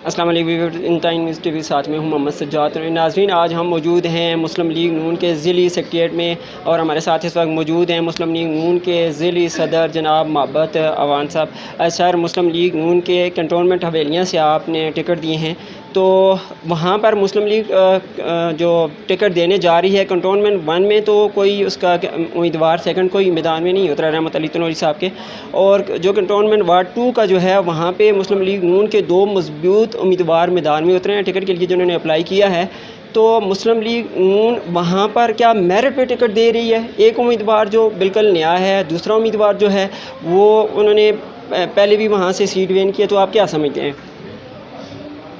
السلام علیکم، انٹائن news T V ساتھ میں ہوں محمد سجاد۔ ناظرین، آج ہم موجود ہیں مسلم لیگ نون کے ضلعی سیکریٹریٹ میں، اور ہمارے ساتھ اس وقت موجود ہیں مسلم لیگ نون کے ضلعی صدر جناب محبت عوان صاحب۔ سر، مسلم لیگ نون کے کنٹونمنٹ حویلیاں سے آپ نے ٹکٹ دیے ہیں، تو وہاں پر مسلم لیگ جو ٹکٹ دینے جا رہی ہے کنٹونمنٹ 1 میں، تو کوئی اس کا امیدوار سیکنڈ کوئی میدان میں نہیں اترا رحمت علی تنوری صاحب کے، اور جو کنٹونمنٹ وارڈ 2 کا جو ہے وہاں پہ مسلم لیگ نون کے 2 مضبوط امیدوار میدان میں اترے ہیں ٹکٹ کے لیے جنہوں نے اپلائی کیا ہے۔ تو مسلم لیگ نون وہاں پر کیا میرٹ پہ ٹکٹ دے رہی ہے؟ ایک امیدوار جو بالکل نیا ہے، دوسرا امیدوار جو ہے وہ انہوں نے پہلے بھی وہاں سے سیٹ وین کیا، تو آپ کیا سمجھتے ہیں؟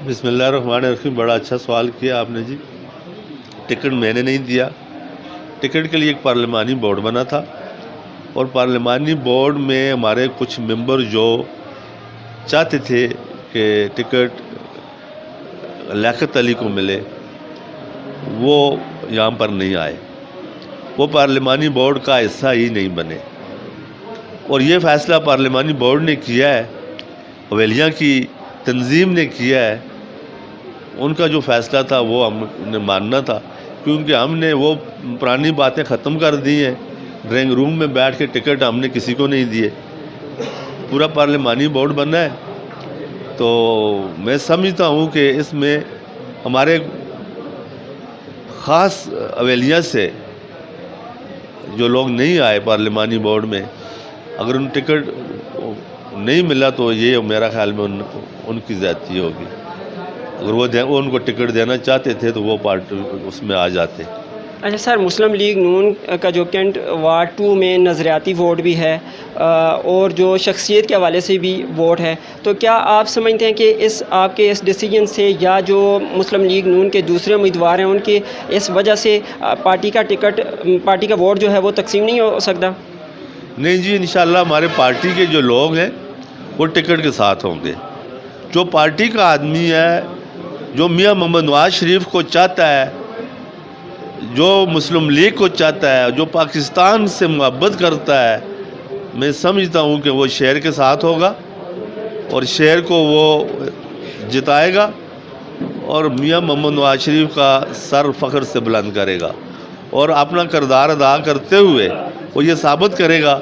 بسم اللہ الرحمن الرحیم، بڑا اچھا سوال کیا آپ نے جی۔ ٹکٹ میں نے نہیں دیا، ٹکٹ کے لیے ایک پارلیمانی بورڈ بنا تھا، اور پارلیمانی بورڈ میں ہمارے کچھ ممبر جو چاہتے تھے کہ ٹکٹ لیاقت علی کو ملے، وہ یہاں پر نہیں آئے، وہ پارلیمانی بورڈ کا حصہ ہی نہیں بنے، اور یہ فیصلہ پارلیمانی بورڈ نے کیا ہے، حویلیاں کی تنظیم نے کیا ہے۔ ان کا جو فیصلہ تھا وہ ہم نے ماننا تھا، کیونکہ ہم نے وہ پرانی باتیں ختم کر دی ہیں۔ ڈرائنگ روم میں بیٹھ کے ٹکٹ ہم نے کسی کو نہیں دیے، پورا پارلیمانی بورڈ بنا ہے۔ تو میں سمجھتا ہوں کہ اس میں ہمارے خاص حویلیاں سے جو لوگ نہیں آئے پارلیمانی بورڈ میں، اگر ان ٹکٹ نہیں ملا تو یہ میرا خیال میں ان کی زیادتی ہوگی۔ اگر وہ ان کو ٹکٹ دینا چاہتے تھے تو وہ پارٹی اس میں آ جاتے۔ اچھا سر، مسلم لیگ نون کا جو کینٹ وارڈ 2 میں نظریاتی ووٹ بھی ہے اور جو شخصیت کے حوالے سے بھی ووٹ ہے، تو کیا آپ سمجھتے ہیں کہ آپ کے اس ڈیسیجن سے یا جو مسلم لیگ نون کے دوسرے امیدوار ہیں ان کی اس وجہ سے پارٹی کا ووٹ جو ہے وہ تقسیم نہیں ہو سکتا؟ نہیں جی، انشاءاللہ ہمارے پارٹی کے جو لوگ ہیں وہ ٹکٹ کے ساتھ ہوں گے۔ جو پارٹی کا آدمی ہے، جو میاں محمد نواز شریف کو چاہتا ہے، جو مسلم لیگ کو چاہتا ہے، جو پاکستان سے محبت کرتا ہے، میں سمجھتا ہوں کہ وہ شہر کے ساتھ ہوگا، اور شہر کو وہ جتائے گا، اور میاں محمد نواز شریف کا سر فخر سے بلند کرے گا، اور اپنا کردار ادا کرتے ہوئے وہ یہ ثابت کرے گا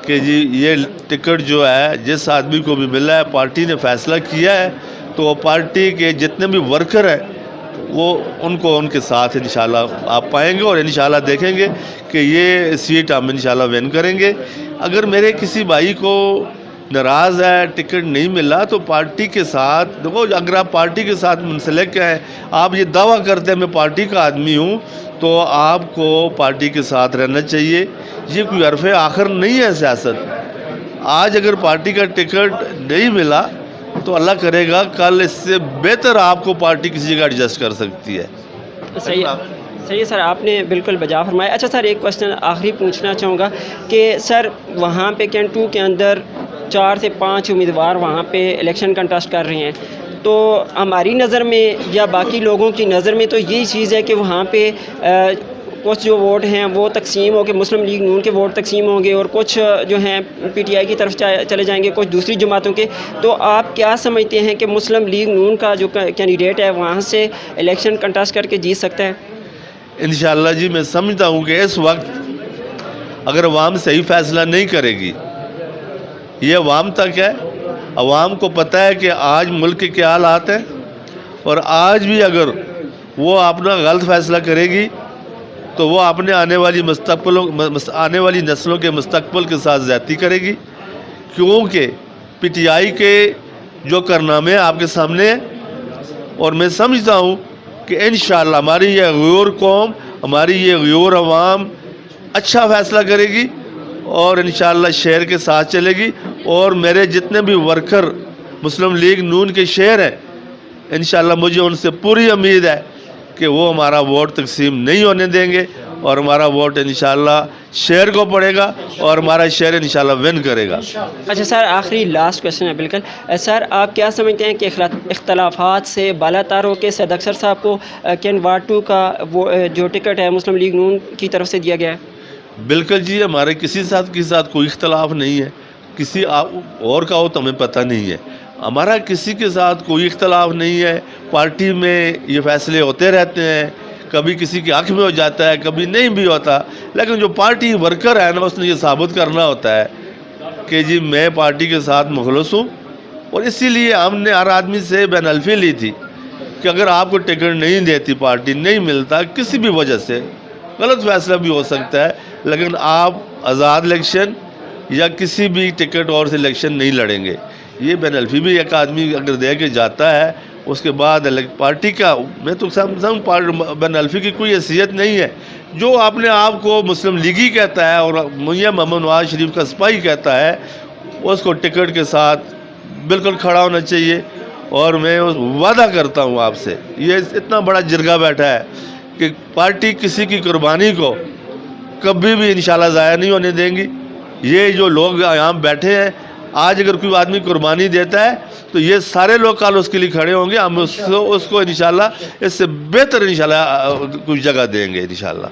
کہ جی یہ ٹکٹ جو ہے جس آدمی کو بھی ملا ہے، پارٹی نے فیصلہ کیا ہے، تو وہ پارٹی کے جتنے بھی ورکر ہیں وہ ان کو ان کے ساتھ انشاءاللہ آپ پائیں گے، اور انشاءاللہ دیکھیں گے کہ یہ سیٹ ہم انشاءاللہ وین کریں گے۔ اگر میرے کسی بھائی کو ناراض ہے، ٹکٹ نہیں ملا، تو پارٹی کے ساتھ دیکھو، اگر آپ پارٹی کے ساتھ منسلک ہیں، آپ یہ دعویٰ کرتے ہیں میں پارٹی کا آدمی ہوں، تو آپ کو پارٹی کے ساتھ رہنا چاہیے۔ یہ کوئی حرف آخر نہیں ہے سیاست۔ آج اگر پارٹی کا ٹکٹ نہیں ملا تو اللہ کرے گا کل اس سے بہتر آپ کو پارٹی کسی جگہ ایڈجسٹ کر سکتی ہے۔ صحیح ہے سر، آپ نے بالکل بجا فرمایا۔ اچھا سر، ایک کوشچن آخری پوچھنا چاہوں گا کہ سر وہاں پہ کینٹ 2 کے اندر 4 سے 5 امیدوار وہاں پہ الیکشن کنٹیسٹ کر رہے ہیں، تو ہماری نظر میں یا باقی لوگوں کی نظر میں تو یہی چیز ہے کہ وہاں پہ کچھ جو ووٹ ہیں وہ تقسیم ہو کے مسلم لیگ نون کے ووٹ تقسیم ہوں گے، اور کچھ جو ہیں پی ٹی آئی کی طرف چلے جائیں گے، کچھ دوسری جماعتوں کے۔ تو آپ کیا سمجھتے ہیں کہ مسلم لیگ نون کا جو کینڈیڈیٹ ہے وہاں سے الیکشن کنٹیسٹ کر کے جیت سکتا ہے؟ انشاءاللہ جی، میں سمجھتا ہوں کہ اس وقت اگر عوام صحیح فیصلہ نہیں کرے گی، یہ عوام تک ہے، عوام کو پتہ ہے کہ آج ملک کے کیا حالات ہیں، اور آج بھی اگر وہ اپنا غلط فیصلہ کرے گی تو وہ اپنے آنے والی نسلوں کے مستقبل کے ساتھ زیادتی کرے گی، کیونکہ پی ٹی آئی کے جو کارنامے آپ کے سامنے ہیں، اور میں سمجھتا ہوں کہ انشاءاللہ ہماری یہ غیور قوم، ہماری یہ غیور عوام اچھا فیصلہ کرے گی، اور انشاءاللہ شہر کے ساتھ چلے گی، اور میرے جتنے بھی ورکر مسلم لیگ نون کے شہر ہیں، انشاءاللہ مجھے ان سے پوری امید ہے کہ وہ ہمارا ووٹ تقسیم نہیں ہونے دیں گے، اور ہمارا ووٹ انشاءاللہ شہر کو پڑے گا، اور ہمارا شہر انشاءاللہ ون کرے گا۔ اچھا سر، آخری لاسٹ کویشچن ہے بالکل۔ سر آپ کیا سمجھتے ہیں کہ اختلافات سے بالا تر ہو کے سید اکثر صاحب کو کینٹ وارڈ 2 کا وہ جو ٹکٹ ہے مسلم لیگ نون کی طرف سے دیا گیا ہے؟ بالکل جی، ہمارے کسی کے ساتھ کوئی اختلاف نہیں ہے، کسی اور کا ہو تو ہمیں پتہ نہیں ہے۔ ہمارا کسی کے ساتھ کوئی اختلاف نہیں ہے. پارٹی میں یہ فیصلے ہوتے رہتے ہیں, کبھی کسی کے حق میں ہو جاتا ہے, کبھی نہیں بھی ہوتا, لیکن جو پارٹی ورکر ہے نا اس نے یہ ثابت کرنا ہوتا ہے کہ جی میں پارٹی کے ساتھ مخلص ہوں. اور اسی لیے ہم نے ہر آدمی سے بین الفی لی تھی کہ اگر آپ کو ٹکٹ نہیں دیتی پارٹی, نہیں ملتا کسی بھی وجہ سے, غلط فیصلہ بھی ہو سکتا ہے, لیکن آپ آزاد الیکشن یا کسی بھی ٹکٹ اور سے الیکشن نہیں لڑیں گے. یہ بین الفی بھی ایک آدمی اگر دے کے جاتا ہے, اس کے بعد پارٹی کا, میں تو سمجھتا بین الفی کی کوئی حیثیت نہیں ہے. جو اپنے آپ کو مسلم لیگی کہتا ہے اور میاں محمد نواز شریف کا سپاہی کہتا ہے, اس کو ٹکٹ کے ساتھ بالکل کھڑا ہونا چاہیے. اور میں وعدہ کرتا ہوں آپ سے, یہ اتنا بڑا جرگہ بیٹھا ہے کہ پارٹی کسی کی قربانی کو کبھی بھی انشاءاللہ ضائع نہیں ہونے دیں گی. یہ جو لوگ یہاں بیٹھے ہیں, آج اگر کوئی آدمی قربانی دیتا ہے تو یہ سارے لوگ کل اس کے لیے کھڑے ہوں گے. ہم اس کو انشاءاللہ اس سے بہتر انشاءاللہ کچھ جگہ دیں گے انشاءاللہ.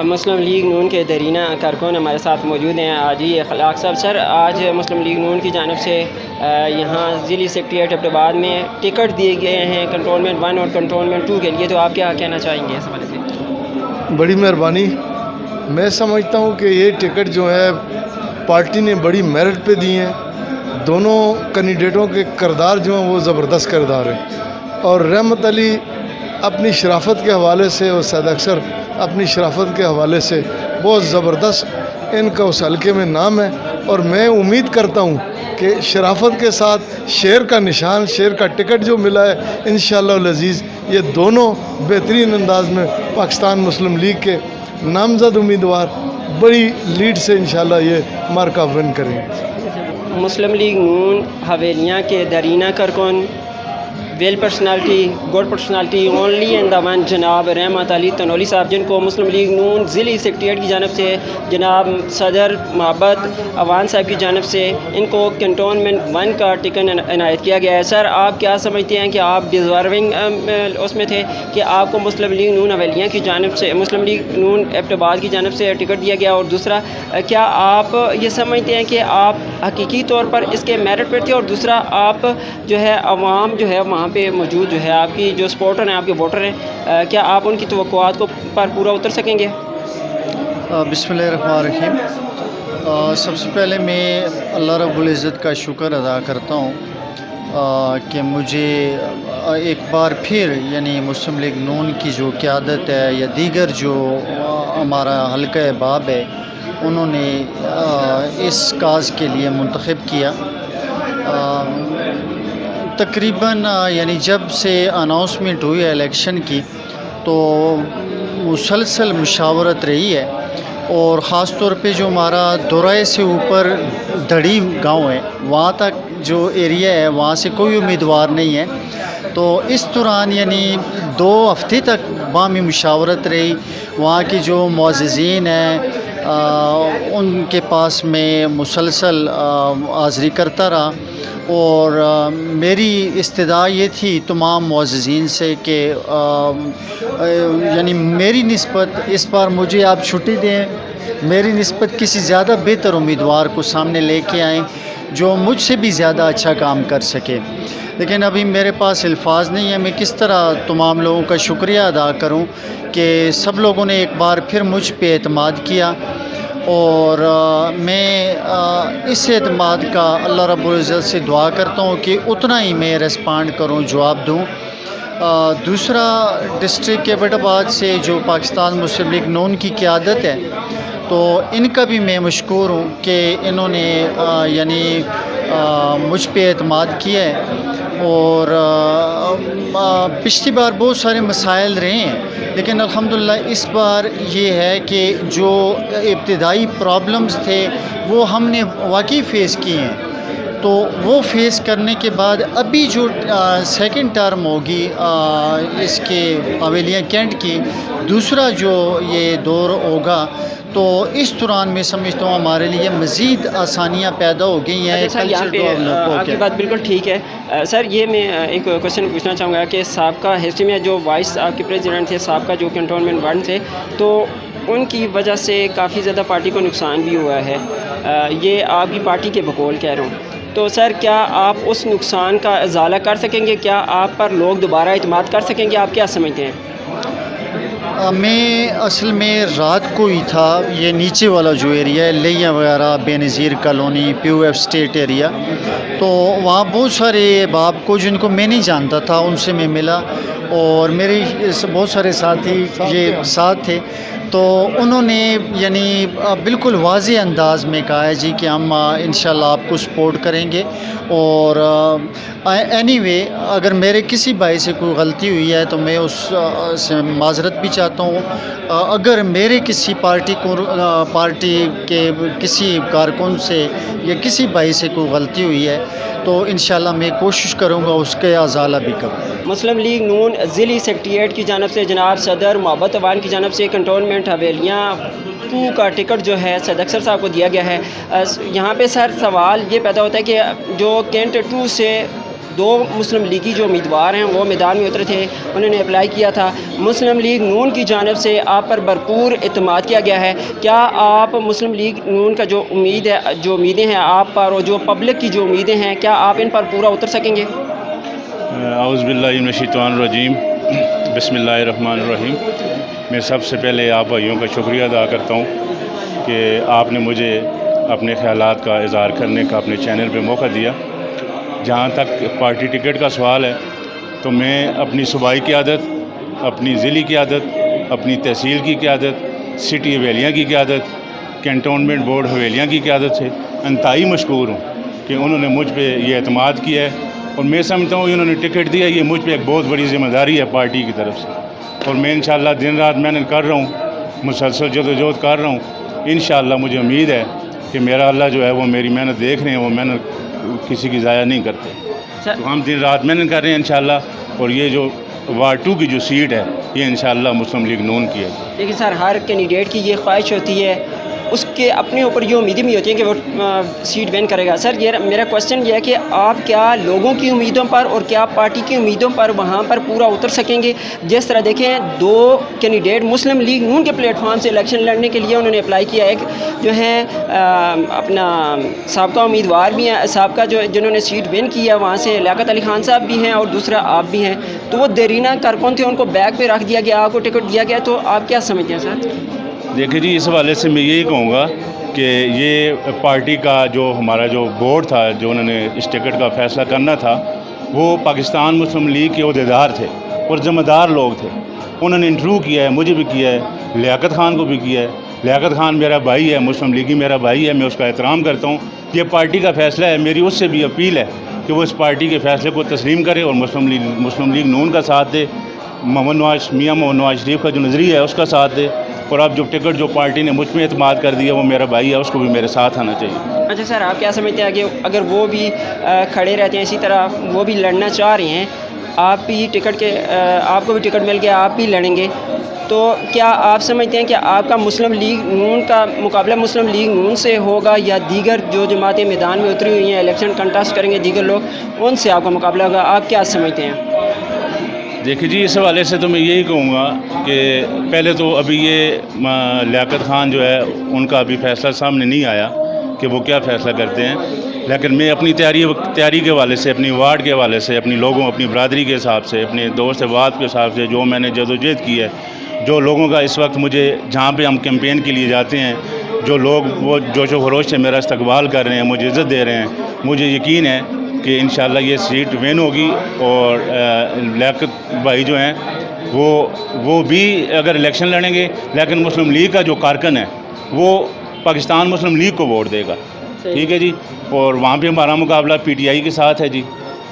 مسلم لیگ نون کے درینہ کارکن ہمارے ساتھ موجود ہیں حاجی اخلاق صاحب. سر, آج مسلم لیگ نون کی جانب سے یہاں ضلعی سیکریٹریٹ ایبٹ آباد میں ٹکٹ دیے گئے ہیں کنٹونمنٹ 1 اور کنٹونمنٹ 2 کے لیے, تو آپ کیا کہنا چاہیں گے اس حوالے سے؟ بڑی مہربانی. میں سمجھتا ہوں کہ یہ ٹکٹ جو ہے پارٹی نے بڑی میرٹ پہ دی ہیں. دونوں کینڈیڈیٹوں کے کردار جو ہیں وہ زبردست کردار ہیں, اور رحمت علی اپنی شرافت کے حوالے سے اور سید اکثر اپنی شرافت کے حوالے سے بہت زبردست ان کا اس حلقے میں نام ہے. اور میں امید کرتا ہوں کہ شرافت کے ساتھ شیر کا نشان, شیر کا ٹکٹ جو ملا ہے, انشاءاللہ العزیز یہ دونوں بہترین انداز میں پاکستان مسلم لیگ کے نامزد امیدوار بڑی لیڈ سے انشاءاللہ یہ مارکہ ون کریں گے. مسلم لیگ نون حویلیاں کے درینہ کارکن, well personality, good personality, only and the one جناب رحمت علی تنولی صاحب, جن کو مسلم لیگ نون ضلعی سیکریٹریٹ کی جانب سے جناب صدر محبت اوان صاحب کی جانب سے ان کو کنٹونمنٹ 1 کا ٹکٹ عنایت کیا گیا ہے. سر, آپ کیا سمجھتے ہیں کہ آپ ڈیزرونگ اس میں تھے کہ آپ کو مسلم لیگ نون حویلیاں کی جانب سے, مسلم لیگ نون ایبٹ آباد کی جانب سے ٹکٹ دیا گیا؟ اور دوسرا, کیا آپ یہ سمجھتے ہیں کہ آپ حقیقی طور پر اس کے میرٹ پر تھے؟ اور دوسرا, آپ جو ہے عوام جو ہے وہاں پہ موجود جو ہے آپ کی جو سپورٹر ہیں, آپ کے ووٹر ہیں, کیا آپ ان کی توقعات کو پر پورا اتر سکیں گے؟ بسم اللہ الرحمن الرحیم. سب سے پہلے میں اللہ رب العزت کا شکر ادا کرتا ہوں کہ مجھے ایک بار پھر یعنی مسلم لیگ نون کی جو قیادت ہے یا دیگر جو ہمارا حلقہ باب ہے انہوں نے اس کاز کے لیے منتخب کیا. تقریباً یعنی جب سے اناؤنسمنٹ ہوئی ہے الیکشن کی تو مسلسل مشاورت رہی ہے, اور خاص طور پہ جو ہمارا دورائے سے اوپر دھڑی گاؤں ہے وہاں تک جو ایریا ہے وہاں سے کوئی امیدوار نہیں ہے. تو اس دوران یعنی 2 ہفتے تک باہمی مشاورت رہی. وہاں کی جو معززین ہیں ان کے پاس میں مسلسل حاضری کرتا رہا, اور میری استدعا یہ تھی تمام معززین سے کہ یعنی میری نسبت اس بار مجھے آپ چھٹی دیں, میری نسبت کسی زیادہ بہتر امیدوار کو سامنے لے کے آئیں جو مجھ سے بھی زیادہ اچھا کام کر سکے. لیکن ابھی میرے پاس الفاظ نہیں ہے, میں کس طرح تمام لوگوں کا شکریہ ادا کروں کہ سب لوگوں نے ایک بار پھر مجھ پہ اعتماد کیا, اور میں اس اعتماد کا اللہ رب العزت سے دعا کرتا ہوں کہ اتنا ہی میں ریسپانڈ کروں, جواب دوں. دوسرا, ڈسٹرکٹ ایبٹ آباد سے جو پاکستان مسلم لیگ نون کی قیادت ہے تو ان کا بھی میں مشکور ہوں کہ انہوں نے یعنی مجھ پہ اعتماد کیا ہے. اور پچھلی بار بہت سارے مسائل رہے ہیں, لیکن الحمدللہ اس بار یہ ہے کہ جو ابتدائی پرابلمز تھے وہ ہم نے واقعی فیس کیے ہیں. تو وہ فیس کرنے کے بعد ابھی جو سیکنڈ ٹرم ہوگی اس کے حویلیاں کینٹ کی, دوسرا جو یہ دور ہوگا تو اس دوران میں سمجھتا ہوں ہمارے لیے مزید آسانیاں پیدا ہو گئی ہیں. آپ کی بات بالکل ٹھیک ہے. سر, یہ میں ایک کوشچن پوچھنا چاہوں گا کہ سابقہ ہسٹری میں جو وائس آپ کے پریزیڈنٹ تھے, سابقہ جو کنٹونمنٹ 1 تھے, تو ان کی وجہ سے کافی زیادہ پارٹی کو نقصان بھی ہوا ہے. یہ آپ کی پارٹی کے بقول کہہ رہا ہوں. تو سر کیا آپ اس نقصان کا ازالہ کر سکیں گے؟ کیا آپ پر لوگ دوبارہ اعتماد کر سکیں گے؟ آپ کیا سمجھتے ہیں؟ میں اصل میں رات کو ہی تھا، یہ نیچے والا جو ایریا ہے لیاں وغیرہ، بے نظیر کالونی، پی او ایف اسٹیٹ ایریا، تو وہاں بہت سارے احباب کو جن کو میں نہیں جانتا تھا ان سے میں ملا، اور میرے بہت سارے ساتھی یہ ساتھ تھے، تو انہوں نے یعنی بالکل واضح انداز میں کہا ہے جی کہ ہم انشاءاللہ آپ کو سپورٹ کریں گے، اور اینی وے اگر میرے کسی بھائی سے کوئی غلطی ہوئی ہے تو میں اس سے معذرت بھی چاہتا ہوں، اگر میرے کسی پارٹی کے کسی کارکن سے یا کسی بھائی سے کوئی غلطی ہوئی ہے تو انشاءاللہ میں کوشش کروں گا اس کے ازالہ بھی کروں۔ مسلم لیگ نون ضلعی سیکریٹریٹ کی جانب سے جناب صدر محبت عوان کی جانب سے کنٹونمنٹ حویلیاں 2 کا ٹکٹ جو ہے سید اکثر صاحب کو دیا گیا ہے۔ یہاں پہ سر سوال یہ پیدا ہوتا ہے کہ جو کینٹ 2 سے 2 مسلم لیگی جو امیدوار ہیں وہ میدان میں اترے تھے، انہوں نے اپلائی کیا تھا، مسلم لیگ نون کی جانب سے آپ پر بھرپور اعتماد کیا گیا ہے، کیا آپ مسلم لیگ نون کا جو امیدیں ہیں آپ پر اور جو پبلک کی جو امیدیں ہیں کیا آپ ان پر پورا اتر سکیں گے؟ اعوذ باللہ من الشیطان الرجیم، بسم اللہ الرحمن الرحیم۔ میں سب سے پہلے آپ بھائیوں کا شکریہ ادا کرتا ہوں کہ آپ نے مجھے اپنے خیالات کا اظہار کرنے کا اپنے چینل پہ موقع دیا۔ جہاں تک پارٹی ٹکٹ کا سوال ہے تو میں اپنی صوبائی قیادت، اپنی ضلعی قیادت، اپنی تحصیل کی قیادت، سٹی حویلیاں کی قیادت، کینٹونمنٹ بورڈ حویلیاں کی قیادت سے انتہائی مشکور ہوں کہ انہوں نے مجھ پہ یہ اعتماد کیا ہے، اور میں سمجھتا ہوں انہوں نے ٹکٹ دیا، یہ مجھ پہ ایک بہت بڑی ذمہ داری ہے پارٹی کی طرف سے، اور میں انشاءاللہ دن رات محنت کر رہا ہوں، مسلسل جدوجہد کر رہا ہوں۔ انشاءاللہ مجھے امید ہے کہ میرا اللہ جو ہے وہ میری محنت دیکھ رہے ہیں، وہ محنت کسی کی ضائع نہیں کرتے، تو ہم دن رات محنت کر رہے ہیں انشاءاللہ، اور یہ جو وارڈ 2 کی جو سیٹ ہے یہ انشاءاللہ مسلم لیگ نون کی ہے۔ لیکن سر ہر کینڈیڈیٹ کی یہ خواہش ہوتی ہے، اس کے اپنے اوپر یہ امیدیں بھی ہوتی ہیں کہ وہ سیٹ ون کرے گا۔ سر یہ میرا کوشچن یہ ہے کہ آپ کیا لوگوں کی امیدوں پر اور کیا پارٹی کی امیدوں پر وہاں پر پورا اتر سکیں گے؟ جس طرح دیکھیں 2 کینڈیڈیٹ مسلم لیگ نون کے پلیٹ فارم سے الیکشن لڑنے کے لیے انہوں نے اپلائی کیا، ایک جو ہے اپنا سابقہ امیدوار بھی ہیں، سابقہ جنہوں نے سیٹ ون کی ہے وہاں سے لیاقت علی خان صاحب بھی ہیں اور دوسرا آپ بھی ہیں، تو وہ دیرینہ کارکن تھے، ان کو بیک پہ رکھ دیا گیا، آپ کو ٹکٹ دیا گیا، تو آپ کیا سمجھتے ہیں سر؟ دیکھیں جی، اس حوالے سے میں یہی کہوں گا کہ یہ پارٹی کا جو ہمارا جو بورڈ تھا، جو انہوں نے اس ٹکٹ کا فیصلہ کرنا تھا، وہ پاکستان مسلم لیگ کے عہدیدار تھے اور ذمہ دار لوگ تھے، انہوں نے انٹرویو کیا ہے، مجھے بھی کیا ہے، لیاقت خان کو بھی کیا ہے۔ لیاقت خان میرا بھائی ہے، مسلم لیگی میرا بھائی ہے، میں اس کا احترام کرتا ہوں، یہ پارٹی کا فیصلہ ہے، میری اس سے بھی اپیل ہے کہ وہ اس پارٹی کے فیصلے کو تسلیم کرے اور مسلم لیگ نون کا ساتھ دے، میاں محمد نواز شریف کا جو نظریہ ہے اس کا ساتھ دے، اور اب جو ٹکٹ جو پارٹی نے مجھ میں اعتماد کر دیا وہ میرا بھائی ہے، اس کو بھی میرے ساتھ آنا چاہیے۔ اچھا سر، آپ کیا سمجھتے ہیں کہ اگر وہ بھی کھڑے رہتے ہیں اسی طرح وہ بھی لڑنا چاہ رہے ہیں، آپ بھی ٹکٹ کے آپ کو بھی ٹکٹ مل گیا، آپ بھی لڑیں گے، تو کیا آپ سمجھتے ہیں کہ آپ کا مسلم لیگ نون کا مقابلہ مسلم لیگ نون سے ہوگا یا دیگر جو جماعتیں میدان میں اتری ہوئی ہیں الیکشن کنٹیسٹ کریں گے دیگر لوگ، ان سے آپ کا مقابلہ ہوگا؟ آپ کیا سمجھتے ہیں؟ دیکھیے جی، اس حوالے سے تو میں یہی کہوں گا کہ پہلے تو ابھی یہ لیاقت خان جو ہے ان کا ابھی فیصلہ سامنے نہیں آیا کہ وہ کیا فیصلہ کرتے ہیں، لیکن میں اپنی تیاری کے حوالے سے، اپنی وارڈ کے حوالے سے، اپنی لوگوں، اپنی برادری کے حساب سے، اپنے دوست احباب کے حساب سے جو میں نے جدوجہد کی ہے، جو لوگوں کا اس وقت مجھے جہاں پہ ہم کیمپین کے لیے جاتے ہیں، جو لوگ وہ جوش و خروش سے میرا استقبال کر رہے ہیں، مجھے عزت دے رہے ہیں، مجھے یقین ہے کہ انشاءاللہ یہ سیٹ ون ہوگی، اور لیاقت بھائی جو ہیں وہ بھی اگر الیکشن لڑیں گے، لیکن مسلم لیگ کا جو کارکن ہے وہ پاکستان مسلم لیگ کو ووٹ دے گا، ٹھیک ہے جی، اور وہاں پہ ہمارا مقابلہ پی ٹی آئی کے ساتھ ہے جی،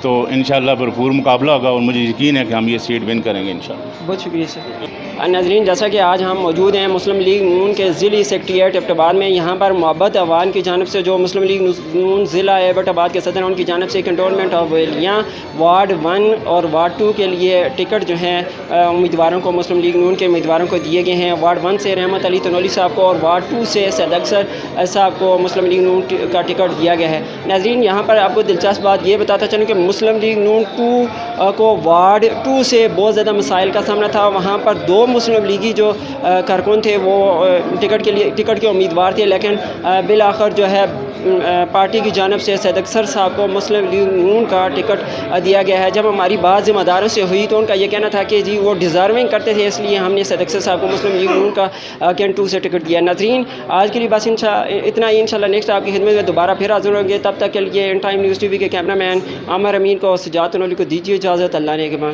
تو انشاءاللہ بھرپور مقابلہ ہوگا اور مجھے یقین ہے کہ ہم یہ سیٹ ون کریں گے انشاءاللہ۔ بہت شکریہ سر۔ ناظرین، جیسا کہ آج ہم موجود ہیں مسلم لیگ نون کے ضلعی سیکریٹریٹ ایبٹ آباد میں، یہاں پر محبت عوان کی جانب سے جو مسلم لیگ نون ضلع ایبٹ آباد کے صدر ہیں ان کی جانب سے کنٹونمنٹ حویلیاں وارڈ 1 اور وارڈ 2 کے لیے ٹکٹ جو ہیں امیدواروں کو، مسلم لیگ نون کے امیدواروں کو دیے گئے ہیں۔ وارڈ 1 سے رحمت علی تنولی صاحب کو اور وارڈ 2 سے سید اکثر صاحب کو مسلم لیگ نون کا ٹکٹ دیا گیا ہے۔ ناظرین، یہاں پر آپ کو دلچسپ بات یہ بتاتا چلوں کہ مسلم لیگ نون 2 کو وارڈ 2 سے بہت زیادہ مسائل کا سامنا تھا. وہاں پر 2 مسلم لیگی جو کارکن تھے وہ ٹکٹ کے امیدوار تھے, لیکن بالآخر جو ہے پارٹی کی جانب سے سید اکثر صاحب کو مسلم لیگ نون کا ٹکٹ دیا گیا ہے. جب ہماری بات ذمہ داروں سے ہوئی تو ان کا یہ کہنا تھا کہ جی وہ ڈیزرونگ کرتے تھے, اس لیے ہم نے سید اکثر صاحب کو مسلم لیگ نون کا کین 2 سے ٹکٹ دیا. ناظرین آج کے لیے بس اتنا ہی. انشاءاللہ نیکسٹ آپ کی خدمت میں دوبارہ پھر حاضر ہوں گے. تب تک کے لیے in time news T V کے کیمرہ مین عامر امین کو سجاد نولی کو دیجیے اجازت. اللہ نے کے بعد.